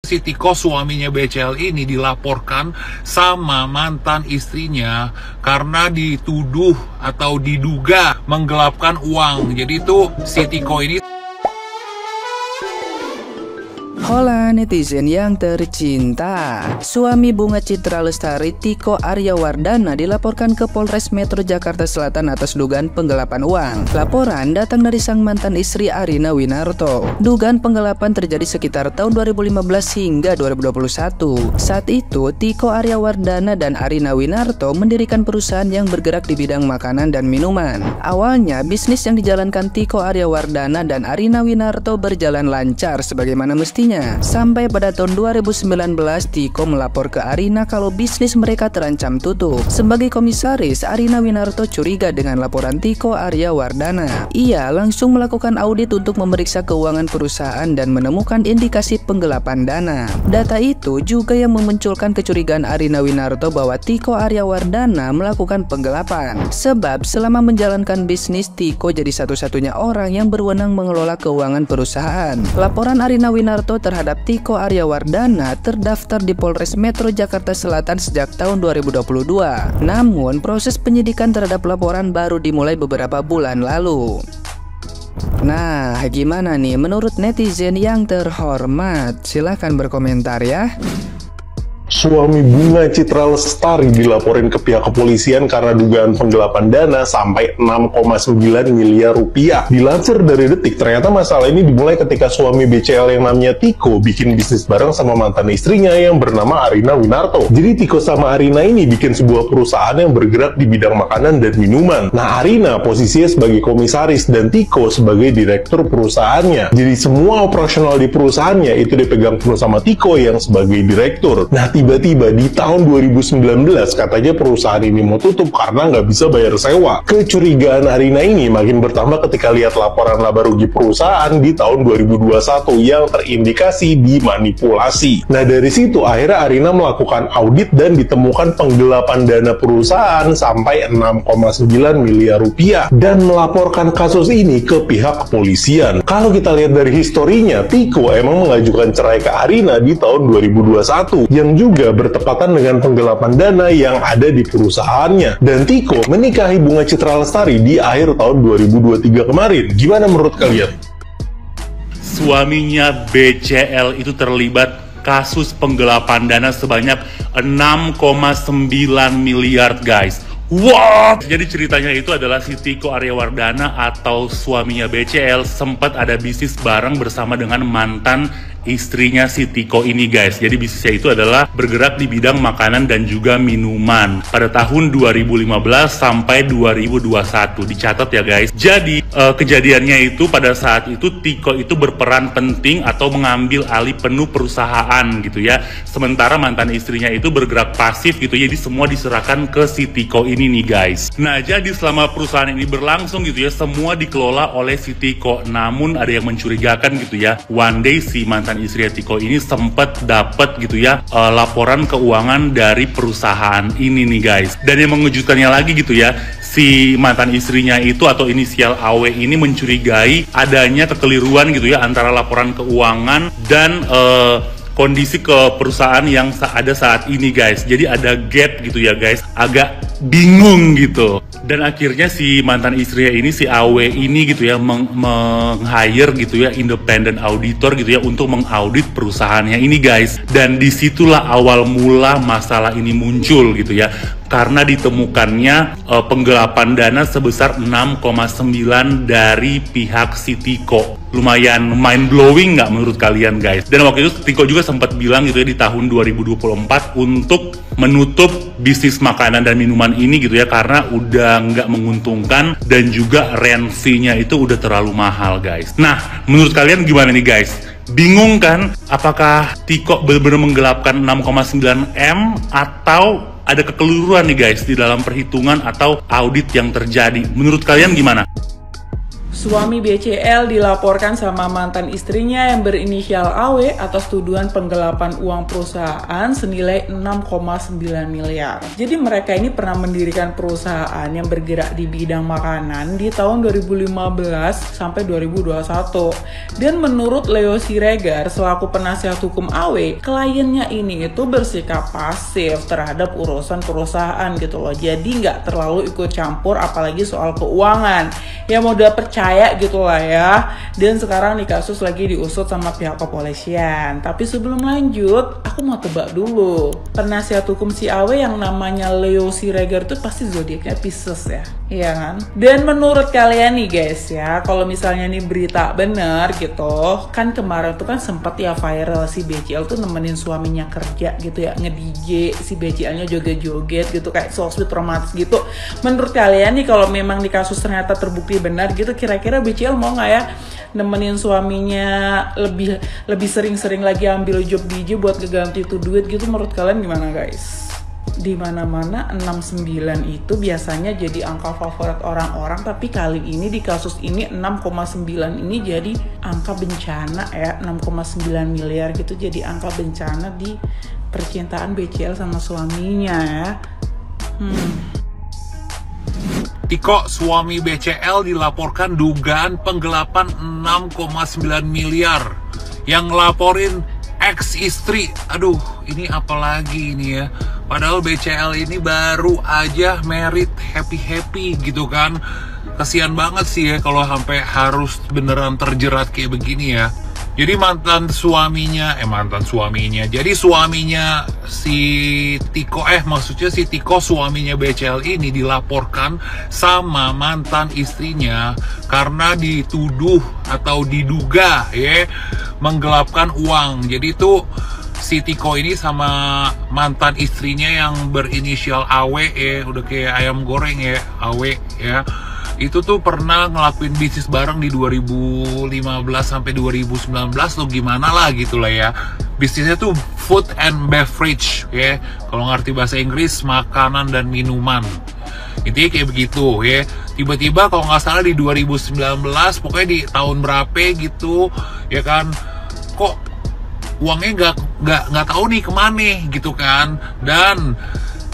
si Tiko suaminya BCL ini dilaporkan sama mantan istrinya karena dituduh atau diduga menggelapkan uang. Jadi itu si Tiko ini. Hola netizen yang tercinta, suami Bunga Citra Lestari Tiko Aryawardana dilaporkan ke Polres Metro Jakarta Selatan atas dugaan penggelapan uang. Laporan datang dari sang mantan istri Arina Winarto. Dugaan penggelapan terjadi sekitar tahun 2015 hingga 2021. Saat itu Tiko Aryawardana dan Arina Winarto mendirikan perusahaan yang bergerak di bidang makanan dan minuman. Awalnya bisnis yang dijalankan Tiko Aryawardana dan Arina Winarto berjalan lancar sebagaimana mestinya. Sampai pada tahun 2019 Tiko melapor ke Arina kalau bisnis mereka terancam tutup. Sebagai komisaris, Arina Winarto curiga dengan laporan Tiko Aryawardana. Ia langsung melakukan audit untuk memeriksa keuangan perusahaan dan menemukan indikasi penggelapan dana. Data itu juga yang memunculkan kecurigaan Arina Winarto bahwa Tiko Aryawardana melakukan penggelapan. Sebab selama menjalankan bisnis, Tiko jadi satu-satunya orang yang berwenang mengelola keuangan perusahaan. Laporan Arina Winarto terhadap Tiko Aryawardana terdaftar di Polres Metro Jakarta Selatan sejak tahun 2022. Namun, proses penyidikan terhadap laporan baru dimulai beberapa bulan lalu. Nah, gimana nih menurut netizen yang terhormat? Silahkan berkomentar ya. Suami Bunga Citra Lestari dilaporin ke pihak kepolisian karena dugaan penggelapan dana sampai 6,9 miliar rupiah. Dilansir dari Detik, ternyata masalah ini dimulai ketika suami BCL yang namanya Tiko bikin bisnis bareng sama mantan istrinya yang bernama Arina Winarto. Jadi Tiko sama Arina ini bikin sebuah perusahaan yang bergerak di bidang makanan dan minuman. Nah, Arina posisinya sebagai komisaris dan Tiko sebagai direktur perusahaannya. Jadi semua operasional di perusahaannya itu dipegang penuh sama Tiko yang sebagai direktur. Nah, tiba-tiba di tahun 2019 katanya perusahaan ini mau tutup karena nggak bisa bayar sewa. Kecurigaan Arina ini makin bertambah ketika lihat laporan laba rugi perusahaan di tahun 2021 yang terindikasi dimanipulasi. Nah, dari situ akhirnya Arina melakukan audit dan ditemukan penggelapan dana perusahaan sampai 6,9 miliar rupiah dan melaporkan kasus ini ke pihak kepolisian. Kalau kita lihat dari historinya, Tiko emang mengajukan cerai ke Arina di tahun 2021 yang juga bertepatan dengan penggelapan dana yang ada di perusahaannya. Dan Tiko menikahi Bunga Citra Lestari di akhir tahun 2023 kemarin. Gimana menurut kalian? Suaminya BCL itu terlibat kasus penggelapan dana sebanyak 6,9 miliar guys. What? Jadi ceritanya itu adalah si Tiko Aryawardana atau suaminya BCL sempat ada bisnis bareng bersama dengan mantan istrinya si Tiko ini guys. Jadi bisnisnya itu adalah bergerak di bidang makanan dan juga minuman pada tahun 2015 sampai 2021. Dicatat ya guys. Jadi kejadiannya itu pada saat itu Tiko itu berperan penting atau mengambil alih penuh perusahaan gitu ya. Sementara mantan istrinya itu bergerak pasif gitu. Jadi semua diserahkan ke si Tiko ini nih guys. Nah, jadi selama perusahaan ini berlangsung gitu ya, semua dikelola oleh si Tiko. Namun ada yang mencurigakan gitu ya. One day si mantan istri Tiko ini sempat dapat gitu ya laporan keuangan dari perusahaan ini nih guys. Dan yang mengejutkannya lagi gitu ya, si mantan istrinya itu atau inisial AW ini mencurigai adanya kekeliruan gitu ya antara laporan keuangan dan kondisi ke perusahaan yang ada saat ini guys. Jadi ada gap gitu ya guys, agak bingung gitu. Dan akhirnya si mantan istrinya ini, si AW ini gitu ya, meng-hire gitu ya independent auditor gitu ya untuk mengaudit perusahaannya ini guys. Dan disitulah awal mula masalah ini muncul gitu ya, karena ditemukannya penggelapan dana sebesar 6,9 dari pihak si Tiko. Lumayan mind blowing nggak menurut kalian guys? Dan waktu itu Tiko juga sempat bilang gitu ya di tahun 2024 untuk menutup bisnis makanan dan minuman ini gitu ya, karena udah nggak menguntungkan dan juga rent fee-nya itu udah terlalu mahal guys. Nah, menurut kalian gimana nih guys? Bingung kan? Apakah Tiko benar-benar menggelapkan 6,9 M atau ada kekeliruan nih guys di dalam perhitungan atau audit yang terjadi? Menurut kalian gimana? Suami BCL dilaporkan sama mantan istrinya yang berinisial AW atas tuduhan penggelapan uang perusahaan senilai 6,9 miliar. Jadi mereka ini pernah mendirikan perusahaan yang bergerak di bidang makanan di tahun 2015 sampai 2021. Dan menurut Leo Siregar selaku penasihat hukum AW, kliennya ini itu bersikap pasif terhadap urusan perusahaan gitu loh. Jadi nggak terlalu ikut campur apalagi soal keuangan. Ya modal percaya gitulah ya. Dan sekarang nih kasus lagi diusut sama pihak kepolisian. Tapi sebelum lanjut, aku mau tebak dulu. Penasihat hukum si AW yang namanya Leo Siregar itu pasti zodiaknya Pisces ya. Iya kan? Dan menurut kalian nih guys ya, kalau misalnya nih berita bener gitu, kan kemarin tuh kan sempat ya viral si BCL tuh nemenin suaminya kerja gitu ya, nge-DJ, si BCL-nya joget-joget gitu kayak so sweet romantis gitu. Menurut kalian nih kalau memang di kasus ternyata terbukti benar gitu, kira-kira BCL mau nggak ya nemenin suaminya lebih sering-sering lagi ambil job DJ buat ngeganti itu duit gitu? Menurut kalian gimana guys? Di mana-mana 69 itu biasanya jadi angka favorit orang-orang, tapi kali ini di kasus ini 6,9 ini jadi angka bencana ya, 6,9 miliar gitu jadi angka bencana di percintaan BCL sama suaminya ya. Tiko, suami BCL dilaporkan dugaan penggelapan 6,9 miliar. Yang ngelaporin ex-istri. Aduh, ini apalagi ini ya. Padahal BCL ini baru aja married, happy-happy gitu kan. Kasian banget sih ya kalau sampai harus beneran terjerat kayak begini ya. Jadi Jadi suaminya si Tiko, maksudnya si Tiko suaminya BCL ini dilaporkan sama mantan istrinya karena dituduh atau diduga ya menggelapkan uang. Jadi itu si Tiko ini sama mantan istrinya yang berinisial AW ya, udah kayak ayam goreng ya, AW ya. Itu tuh pernah ngelakuin bisnis bareng di 2015 sampai 2019 lo gimana lah gitu lah ya. Bisnisnya tuh food and beverage ya. Kalau ngerti bahasa Inggris, makanan dan minuman. Intinya kayak begitu ya. Tiba-tiba kalau nggak salah di 2019, pokoknya di tahun berapa gitu ya kan, kok uangnya nggak tahu nih kemana gitu kan. Dan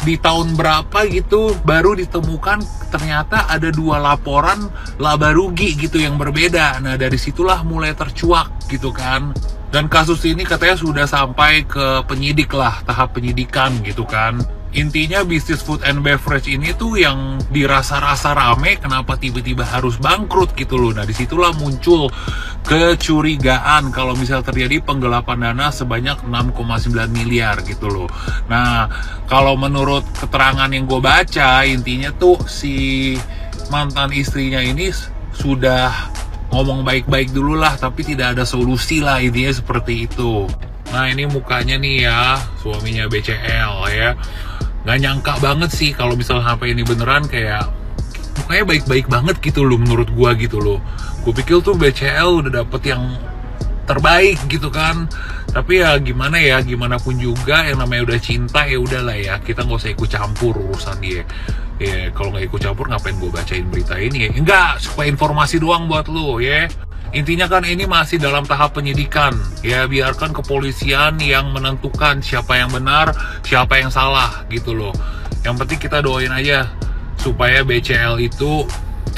di tahun berapa gitu baru ditemukan ternyata ada 2 laporan laba rugi gitu yang berbeda. Nah dari situlah mulai tercuak gitu kan. Dan kasus ini katanya sudah sampai ke penyidik lah, tahap penyidikan gitu kan. Intinya bisnis food and beverage ini tuh yang dirasa-rasa rame, kenapa tiba-tiba harus bangkrut gitu loh. Nah disitulah muncul kecurigaan kalau misal terjadi penggelapan dana sebanyak 6,9 miliar gitu loh. Nah kalau menurut keterangan yang gue baca, intinya tuh si mantan istrinya ini sudah ngomong baik-baik dulu lah, tapi tidak ada solusi lah, intinya seperti itu. Nah ini mukanya nih ya, suaminya BCL ya. Nggak nyangka banget sih kalau misalnya sampai ini beneran, kayak mukanya baik-baik banget gitu loh menurut gua gitu loh. Gue pikir tuh BCL udah dapet yang terbaik gitu kan. Tapi ya gimana ya, gimana pun juga yang namanya udah cinta ya udahlah ya, kita nggak usah ikut campur urusan dia. Ya kalau nggak ikut campur ngapain gue bacain berita ini ya? Enggak, supaya informasi doang buat lo ya. Intinya kan ini masih dalam tahap penyidikan ya, biarkan kepolisian yang menentukan siapa yang benar, siapa yang salah gitu loh. Yang penting kita doain aja supaya BCL itu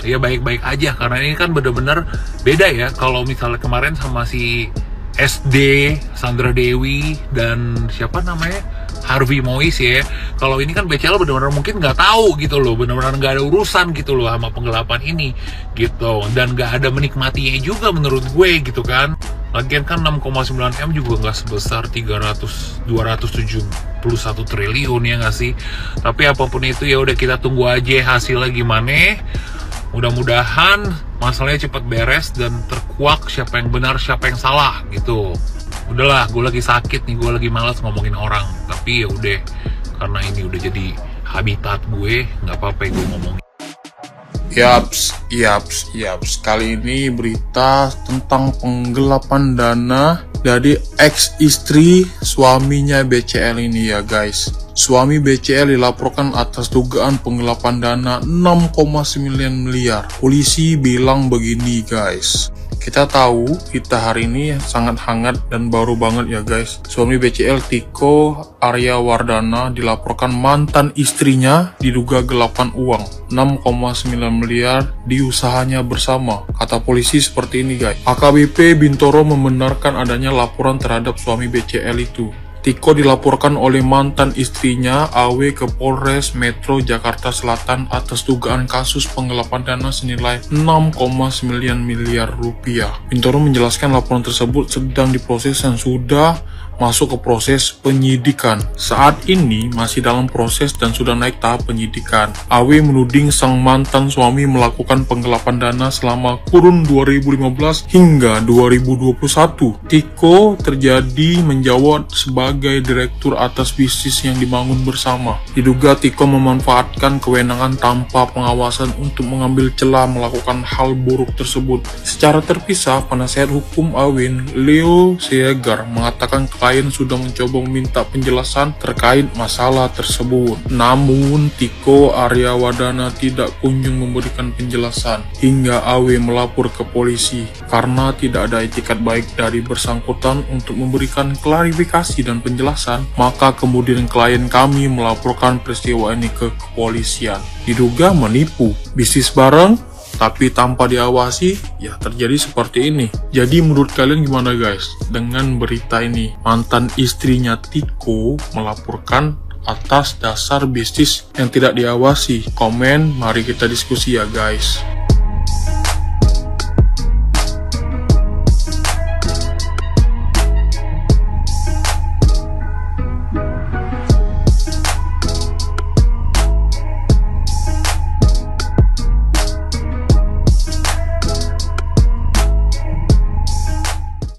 ya baik-baik aja, karena ini kan bener-bener beda ya. Kalau misalnya kemarin sama si SD, Sandra Dewi, dan siapa namanya, Harvey Mois ya. Kalau ini kan BCL benar-benar mungkin nggak tahu gitu loh, benar-benar nggak ada urusan gitu loh sama penggelapan ini gitu, dan nggak ada menikmatinya juga menurut gue gitu kan. Lagian kan 6,9 M juga nggak sebesar 271 triliun ya nggak sih. Tapi apapun itu ya udah, kita tunggu aja hasilnya gimana. Mudah-mudahan masalahnya cepat beres dan terkuak siapa yang benar siapa yang salah gitu. Udahlah, gue lagi sakit nih, gue lagi malas ngomongin orang. Tapi ya udah, karena ini udah jadi habitat gue, nggak apa-apa gue ngomongin. Yaps. Kali ini berita tentang penggelapan dana dari ex istri suaminya BCL ini ya guys. Suami BCL dilaporkan atas dugaan penggelapan dana 6,9 miliar. Polisi bilang begini guys. Kita tahu kita hari ini sangat hangat dan baru banget ya guys. Suami BCL Tiko Aryawardana dilaporkan mantan istrinya diduga gelapan uang 6,9 miliar di usahanya bersama. Kata polisi seperti ini guys. AKBP Bintoro membenarkan adanya laporan terhadap suami BCL itu. Tiko dilaporkan oleh mantan istrinya AW ke Polres Metro Jakarta Selatan atas dugaan kasus penggelapan dana senilai 6,9 miliar rupiah. Bintoro menjelaskan laporan tersebut sedang diproses dan sudah masuk ke proses penyidikan. Saat ini masih dalam proses dan sudah naik tahap penyidikan. AW menuding sang mantan suami melakukan penggelapan dana selama kurun 2015 hingga 2021. Tiko terjadi menjawab sebagai direktur atas bisnis yang dibangun bersama. Diduga Tiko memanfaatkan kewenangan tanpa pengawasan untuk mengambil celah melakukan hal buruk tersebut. Secara terpisah, penasihat hukum Awin, Leo Siegar, mengatakan klien sudah mencoba meminta penjelasan terkait masalah tersebut. Namun, Tiko Aryawardana tidak kunjung memberikan penjelasan hingga AW melapor ke polisi karena tidak ada etikat baik dari bersangkutan untuk memberikan klarifikasi dan penjelasan. Maka kemudian klien kami melaporkan peristiwa ini ke kepolisian. Diduga menipu bisnis bareng tapi tanpa diawasi, ya terjadi seperti ini. Jadi menurut kalian gimana guys dengan berita ini? Mantan istrinya Tiko melaporkan atas dasar bisnis yang tidak diawasi. Komen, mari kita diskusi ya guys.